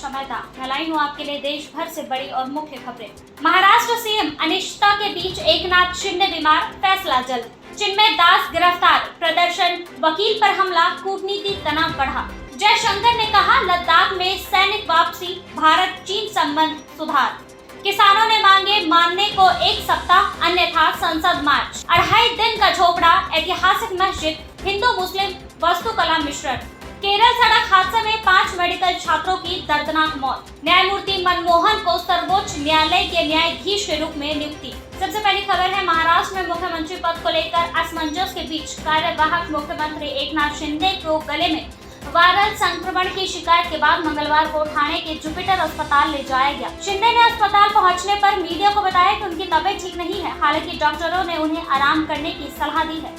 समय था। मैं लाई हूँ आपके लिए देश भर से बड़ी और मुख्य खबरें। महाराष्ट्र सीएम अनिश्चितता के बीच एकनाथ शिंदे बीमार, फैसला जल्द। चिन्मय दास गिरफ्तार, प्रदर्शन, वकील पर हमला, कूटनीतिक तनाव बढ़ा। जयशंकर ने कहा, लद्दाख में सैनिक वापसी, भारत चीन संबंध सुधार। किसानों ने मांगे मानने को एक सप्ताह, अन्यथा संसद मार्च। 2.5 दिन का झोपड़ा, ऐतिहासिक मस्जिद, हिंदू मुस्लिम वास्तुकला मिश्रण। केरल सड़क हादसे में 5 मेडिकल छात्रों की दर्दनाक मौत। न्यायमूर्ति मनमोहन को सर्वोच्च न्यायालय के न्यायाधीश के रूप में नियुक्ति। सबसे पहली खबर है, महाराष्ट्र में मुख्यमंत्री पद को लेकर असमंजस के बीच कार्यवाहक मुख्यमंत्री एकनाथ शिंदे को गले में वायरल संक्रमण की शिकायत के बाद मंगलवार को ठाणे के जुपिटर अस्पताल ले जाया गया। शिंदे ने अस्पताल पहुंचने पर मीडिया को बताया कि उनकी तबीयत ठीक नहीं है। हालांकि डॉक्टरों ने उन्हें आराम करने की सलाह दी है।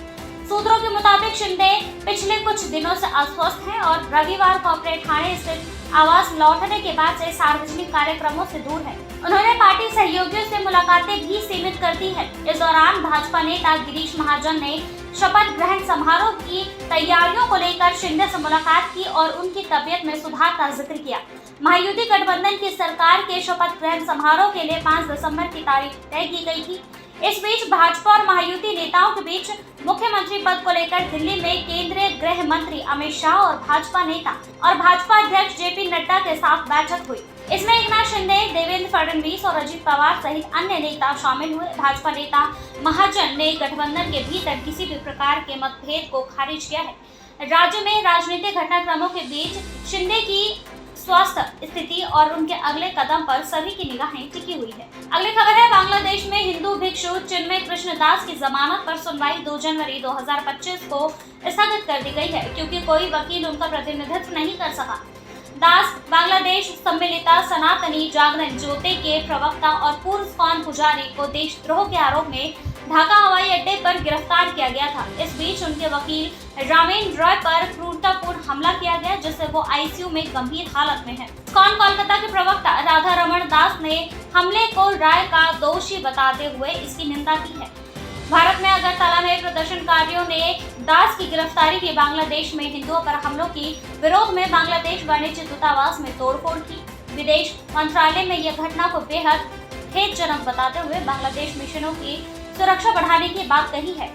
सूत्रों के मुताबिक शिंदे पिछले कुछ दिनों से अस्वस्थ हैं और रविवार को अपने ठाणे स्थित आवास लौटने के बाद से सार्वजनिक कार्यक्रमों से दूर है। उन्होंने पार्टी सहयोगियों से मुलाकातें भी सीमित कर दी है। इस दौरान भाजपा नेता गिरीश महाजन ने शपथ ग्रहण समारोह की तैयारियों को लेकर शिंदे से मुलाकात की और उनकी तबीयत में सुधार का जिक्र किया। महायुति गठबंधन की सरकार के शपथ ग्रहण समारोह के लिए 5 दिसंबर की तारीख तय की गई थी। इस बीच भाजपा और महायुति नेताओं के बीच मुख्यमंत्री पद को लेकर दिल्ली में केंद्रीय गृह मंत्री अमित शाह और भाजपा नेता और भाजपा अध्यक्ष जेपी नड्डा के साथ बैठक हुई। इसमें एकनाथ शिंदे, देवेंद्र फडणवीस और अजित पवार सहित अन्य नेता शामिल हुए। भाजपा नेता महाजन ने गठबंधन के भीतर किसी भी प्रकार के मतभेद को खारिज किया है। राज्य में राजनीतिक घटनाक्रमों के बीच शिंदे की स्वास्थ्य स्थिति और उनके अगले कदम पर सभी की निगाहें टिकी हुई है। अगली खबर है, बांग्लादेश में हिंदू भिक्षु चिन्मय कृष्णदास की जमानत पर सुनवाई 2 जनवरी 2025 को स्थगित कर दी गई है, क्योंकि कोई वकील उनका प्रतिनिधित्व नहीं कर सका। दास बांग्लादेश सम्मिलिता सनातनी जागरण ज्योति के प्रवक्ता और पूर्व इस्कॉन पुजारी को देशद्रोह के आरोप में ढाका हवाई अड्डे पर गिरफ्तार किया गया था। इस बीच उनके वकील रामेन रॉय पर क्रूरतापूर्ण हमला किया गया, जिससे वो आईसीयू में गंभीर हालत में है। इस्कॉन कोलकाता के प्रवक्ता राधा रमण दास ने हमले को राय का दोषी बताते हुए इसकी निंदा की है। भारत में अगरतला में प्रदर्शनकारियों ने दास की गिरफ्तारी की। बांग्लादेश में हिंदुओं पर हमलों की विरोध में बांग्लादेश वाणिज्य दूतावास में तोड़फोड़ की। विदेश मंत्रालय में यह घटना को बेहद खेदजनक बताते हुए बांग्लादेश मिशनों की सुरक्षा बढ़ाने की बात कही है।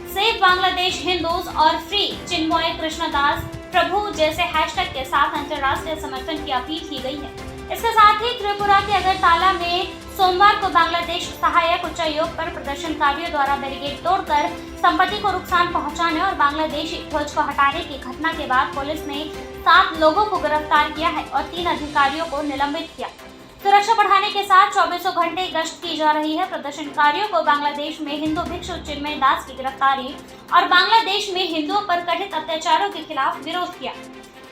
#सेव बांग्लादेश हिंदूज और फ्री चिन्मय कृष्णदास प्रभु जैसे हैशटैग के साथ अंतर्राष्ट्रीय समर्थन की अपील की गई है। इसके साथ ही त्रिपुरा के अगरतला में सोमवार को बांग्लादेश सहायक उच्चायोग पर प्रदर्शनकारियों द्वारा बैरिकेड तोड़कर संपत्ति को नुकसान पहुंचाने और बांग्लादेशी ध्वज को हटाने की घटना के बाद पुलिस ने 7 लोगों को गिरफ्तार किया है और 3 अधिकारियों को निलंबित किया। सुरक्षा बढ़ाने के साथ 24 घंटे गश्त की जा रही है। प्रदर्शनकारियों को बांग्लादेश में हिंदू भिक्षु चिन्मय दास की गिरफ्तारी और बांग्लादेश में हिंदुओं पर कथित अत्याचारों के खिलाफ विरोध किया।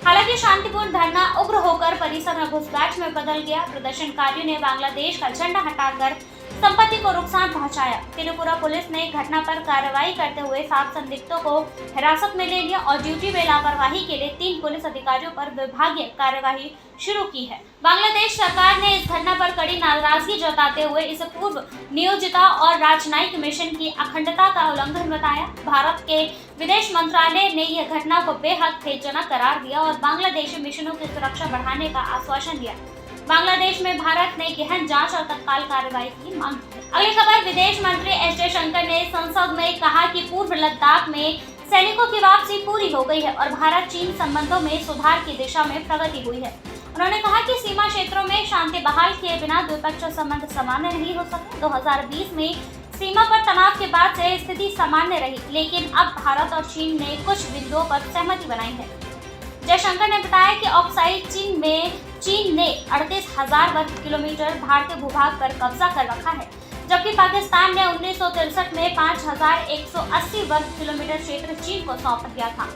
हालांकि शांतिपूर्ण धरना उग्र होकर परिसर में घुसपैठ में बदल गया। प्रदर्शनकारियों ने बांग्लादेश का झंडा हटाकर संपत्ति को नुकसान पहुंचाया। त्रिपुरा पुलिस ने घटना पर कार्रवाई करते हुए 7 संदिग्धों को हिरासत में ले लिया और ड्यूटी में लापरवाही के लिए 3 पुलिस अधिकारियों पर विभागीय कार्यवाही शुरू की है। बांग्लादेश सरकार ने इस घटना पर कड़ी नाराजगी जताते हुए इसे पूर्व नियोजिता और राजनयिक मिशन की अखंडता का उल्लंघन बताया। भारत के विदेश मंत्रालय ने यह घटना को बेहद खेदजनक करार दिया और बांग्लादेशी मिशनों की सुरक्षा बढ़ाने का आश्वासन दिया। बांग्लादेश में भारत ने गहन जांच और तत्काल कार्रवाई की मांग की। अगली खबर, विदेश मंत्री एस जयशंकर ने संसद में कहा कि पूर्व लद्दाख में सैनिकों की वापसी पूरी हो गई है और भारत चीन संबंधों में सुधार की दिशा में प्रगति हुई है। उन्होंने कहा कि सीमा क्षेत्रों में शांति बहाल किए बिना द्विपक्षीय संबंध सामान्य नहीं हो सकते। 2020 में सीमा पर तनाव के बाद से स्थिति सामान्य रही, लेकिन अब भारत और चीन ने कुछ बिंदुओं पर सहमति बनाई है। जयशंकर ने बताया कि ऑक्साइड चीन ने 38,000 वर्ग किलोमीटर भारतीय भूभाग पर कब्जा कर रखा है, जबकि पाकिस्तान ने 1963 में 5,180 वर्ग किलोमीटर क्षेत्र चीन को सौंप दिया था।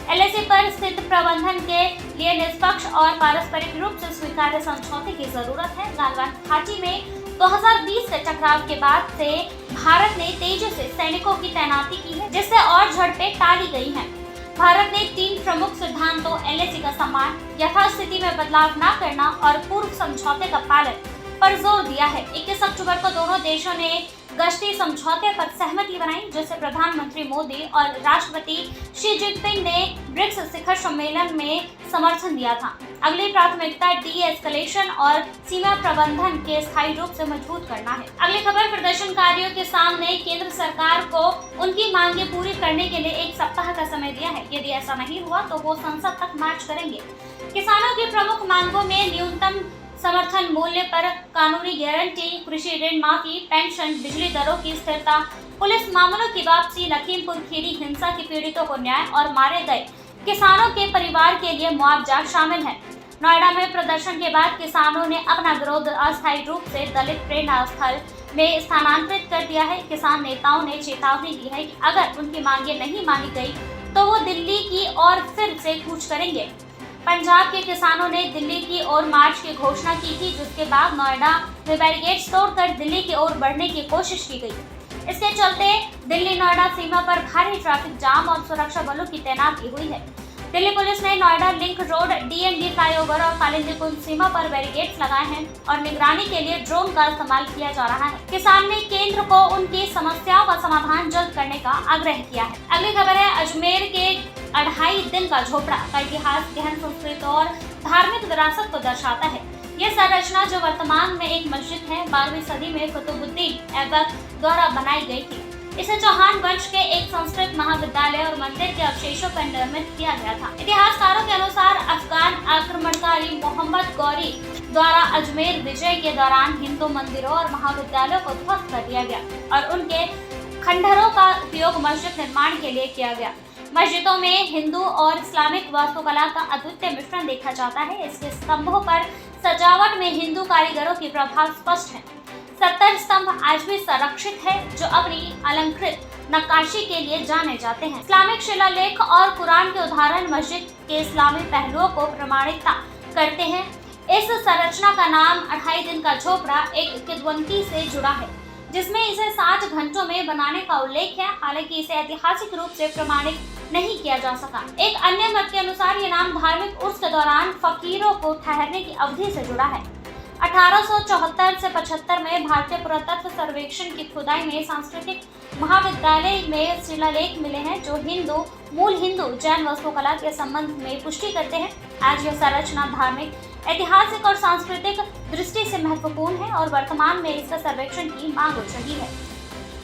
एलएसी पर स्थित प्रबंधन के लिए निष्पक्ष और पारस्परिक रूप से स्वीकार्य समझौते की जरूरत है। गालवान घाटी में 2020 के टकराव के बाद से भारत ने तेजी से सैनिकों की तैनाती की है, जिससे और झड़पें टाली गई हैं। भारत ने 3 प्रमुख सिद्धांतों एलएसी का सम्मान, यथास्थिति में बदलाव न करना और पूर्व समझौते का पालन पर जोर दिया है। 21 अक्टूबर को दोनों देशों ने गश्ती समझौते पर सहमति बनाई, जिसे प्रधानमंत्री मोदी और राष्ट्रपति शी जिनपिंग ने ब्रिक्स शिखर सम्मेलन में समर्थन दिया था। अगली प्राथमिकता डी-एस्केलेशन और सीमा प्रबंधन के स्थायी रूप से मजबूत करना है। अगली खबर, प्रदर्शनकारियों के सामने केंद्र सरकार को उनकी मांगे पूरी करने के लिए 1 सप्ताह का समय दिया है। यदि ऐसा नहीं हुआ तो वो संसद तक मार्च करेंगे। किसानों की प्रमुख मांगों में न्यूनतम समर्थन मूल्य पर कानूनी गारंटी, कृषि ऋण माफी, पेंशन, बिजली दरों की स्थिरता, पुलिस मामलों की वापसी, लखीमपुर खीरी हिंसा के पीड़ितों को न्याय और मारे गए किसानों के परिवार के लिए मुआवजा शामिल है। नोएडा में प्रदर्शन के बाद किसानों ने अपना विरोध अस्थायी रूप से दलित प्रेरणा स्थल में स्थानांतरित कर दिया है। किसान नेताओं ने चेतावनी दी है कि अगर उनकी मांगे नहीं मानी गई तो वो दिल्ली की ओर फिर से कूच करेंगे। पंजाब के किसानों ने दिल्ली की ओर मार्च की घोषणा की थी, जिसके बाद नोएडा में बैरिकेड्स तोड़कर दिल्ली की ओर बढ़ने की कोशिश की गई। इसके चलते दिल्ली नोएडा सीमा पर भारी ट्रैफिक जाम और सुरक्षा बलों की तैनाती हुई है। दिल्ली पुलिस ने Noida link road, DND flyover और कालिंदी कुंज सीमा पर बैरिकेड्स लगाए हैं और निगरानी के लिए ड्रोन का इस्तेमाल किया जा रहा है। किसान ने केंद्र को उनकी समस्याओं का समाधान जल्द करने का आग्रह किया है। अगली खबर है, अजमेर के 2.5 दिन का झोपड़ा का इतिहास गहन संस्कृति और धार्मिक विरासत को दर्शाता है। यह संरचना जो वर्तमान में एक मस्जिद है, 12वीं सदी में कुतुबुद्दीन ऐबक द्वारा बनाई गई थी। इसे चौहान वंश के एक संस्कृत महाविद्यालय और मंदिर के अवशेषों पर निर्मित किया गया था। इतिहासकारों के अनुसार अफगान आक्रमणकारी मोहम्मद गौरी द्वारा अजमेर विजय के दौरान हिंदू मंदिरों और महाविद्यालयों को ध्वस्त कर दिया गया और उनके खंडहरों का उपयोग मस्जिद निर्माण के लिए किया गया। मस्जिदों में हिंदू और इस्लामिक वास्तुकला का अद्वितीय मिश्रण देखा जाता है। इसके स्तंभों पर सजावट में हिंदू कारीगरों की प्रभाव स्पष्ट है। 70 स्तंभ आज भी संरक्षित है, जो अपनी अलंकृत नक्काशी के लिए जाने जाते हैं। इस्लामिक शिलालेख और कुरान के उदाहरण मस्जिद के इस्लामी पहलुओं को प्रमाणिकता करते हैं। इस संरचना का नाम 2.5 दिन का झोपड़ा एक किंवदंती से जुड़ा है, जिसमें इसे 7 घंटों में बनाने का उल्लेख है। हालांकि इसे ऐतिहासिक रूप से प्रमाणित नहीं किया जा सका। एक अन्य मत के अनुसार ये नाम धार्मिक उर्स के दौरान फकीरों को ठहरने की अवधि से जुड़ा है। 1874 से 75 में भारतीय पुरातत्व सर्वेक्षण की खुदाई में सांस्कृतिक महाविद्यालय में शिलालेख मिले हैं, जो मूल हिंदू जैन वास्तुकला के संबंध में पुष्टि करते हैं। आज यह संरचना धार्मिक, ऐतिहासिक और सांस्कृतिक दृष्टि से महत्वपूर्ण है और वर्तमान में इसका सर्वेक्षण की मांग उठ रही है।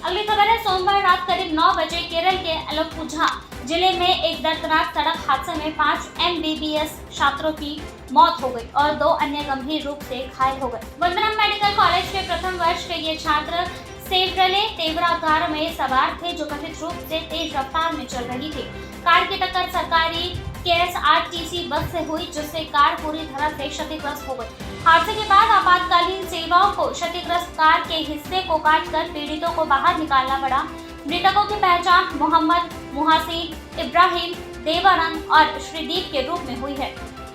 अगली खबर है, सोमवार रात करीब 9 बजे केरल के आलप्पुझा जिले में एक दर्दनाक सड़क हादसे में 5 MBBS छात्रों की मौत हो गई और 2 अन्य गंभीर रूप से घायल हो गए। वंदनम मेडिकल कॉलेज के प्रथम वर्ष के ये छात्र सेवरले तेवरा कार में सवार थे, जो कथित रूप से तेज रफ्तार में चल रही थी। कार की टक्कर सरकारी KSRTC बस से हुई, जिससे कार पूरी तरह से क्षतिग्रस्त हो गई। हादसे के बाद आपातकालीन सेवाओं को क्षतिग्रस्त कार के हिस्से को काटकर पीड़ितों को बाहर निकालना पड़ा। मृतकों की पहचान मोहम्मद, मुहासिन, इब्राहिम, देवानंद और श्रीदीप के रूप में हुई है।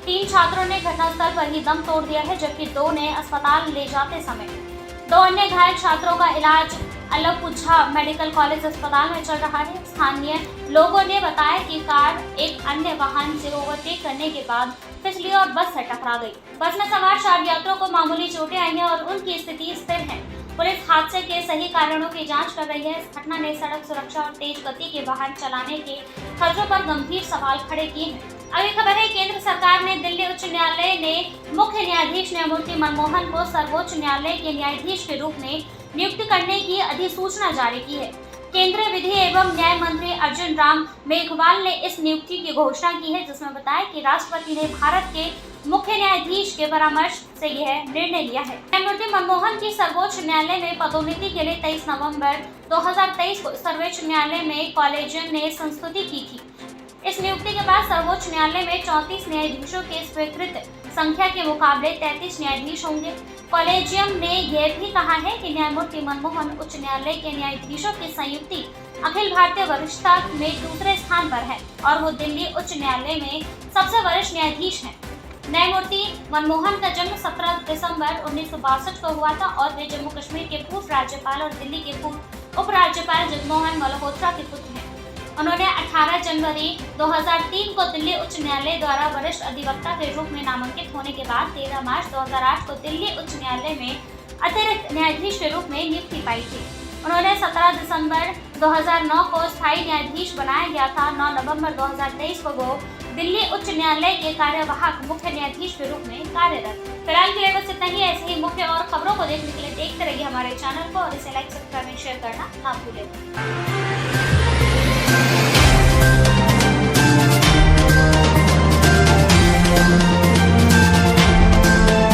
3 छात्रों ने घटनास्थल पर ही दम तोड़ दिया है, जबकि 2 ने अस्पताल ले जाते समय। 2 अन्य घायल छात्रों का इलाज आलप्पुझा मेडिकल कॉलेज अस्पताल में चल रहा है। स्थानीय लोगों ने बताया कि कार एक अन्य वाहन से ओवरटेक करने के बाद फिसली और बस से टकरा गई। बस में सवार 4 यात्रियों को मामूली चोटें आई हैं और उनकी स्थिति स्थिर है। पुलिस हादसे के सही कारणों की जांच कर रही है। इस घटना ने सड़क सुरक्षा और तेज गति के वाहन चलाने के खतरों पर गंभीर सवाल खड़े किए हैं। अगली खबर है, केंद्र सरकार ने दिल्ली उच्च न्यायालय ने मुख्य न्यायाधीश न्यायमूर्ति मनमोहन को सर्वोच्च न्यायालय के न्यायाधीश के रूप में नियुक्ति करने की अधिसूचना जारी की है। केंद्रीय विधि एवं न्याय मंत्री अर्जुन राम मेघवाल ने इस नियुक्ति की घोषणा की है, जिसमें बताया कि राष्ट्रपति ने भारत के मुख्य न्यायाधीश के परामर्श से यह निर्णय लिया है। न्यायमूर्ति मनमोहन की सर्वोच्च न्यायालय में पदोन्नति के लिए 23 नवंबर 2023 को सर्वोच्च न्यायालय में कॉलेजियम ने संस्तुति की थी। इस नियुक्ति के बाद सर्वोच्च न्यायालय में 34 न्यायाधीशों के स्वीकृत संख्या के मुकाबले 33 न्यायाधीश होंगे। कॉलेजियम ने यह भी कहा है कि न्यायमूर्ति मनमोहन उच्च न्यायालय के न्यायाधीशों की संयुक्ति अखिल भारतीय वरिष्ठता में दूसरे स्थान पर है और वो दिल्ली उच्च न्यायालय में सबसे वरिष्ठ न्यायाधीश हैं। न्यायमूर्ति मनमोहन का जन्म 17 दिसंबर 1962 को हुआ था और वे जम्मू कश्मीर के पूर्व राज्यपाल और दिल्ली के पूर्व उपराज्यपाल जगमोहन मल्होत्रा के पुत्र हैं। उन्होंने 18 जनवरी 2003 को दिल्ली उच्च न्यायालय द्वारा वरिष्ठ अधिवक्ता के रूप में नामांकित होने के बाद 13 मार्च 2008 को दिल्ली उच्च न्यायालय में अतिरिक्त न्यायाधीश के रूप में नियुक्ति पाई थी। उन्होंने 17 दिसंबर 2009 को स्थायी न्यायाधीश बनाया गया था। 9 नवंबर 2023 को वो दिल्ली उच्च न्यायालय के कार्यवाहक मुख्य न्यायाधीश के रूप में कार्यरत। फिलहाल के लिए बस इतना ही। ऐसे ही मुख्य और खबरों को देखने के लिए देखते रहिए हमारे चैनल को और इसे लाइक, सब्सक्राइब, शेयर करना ना भूलें।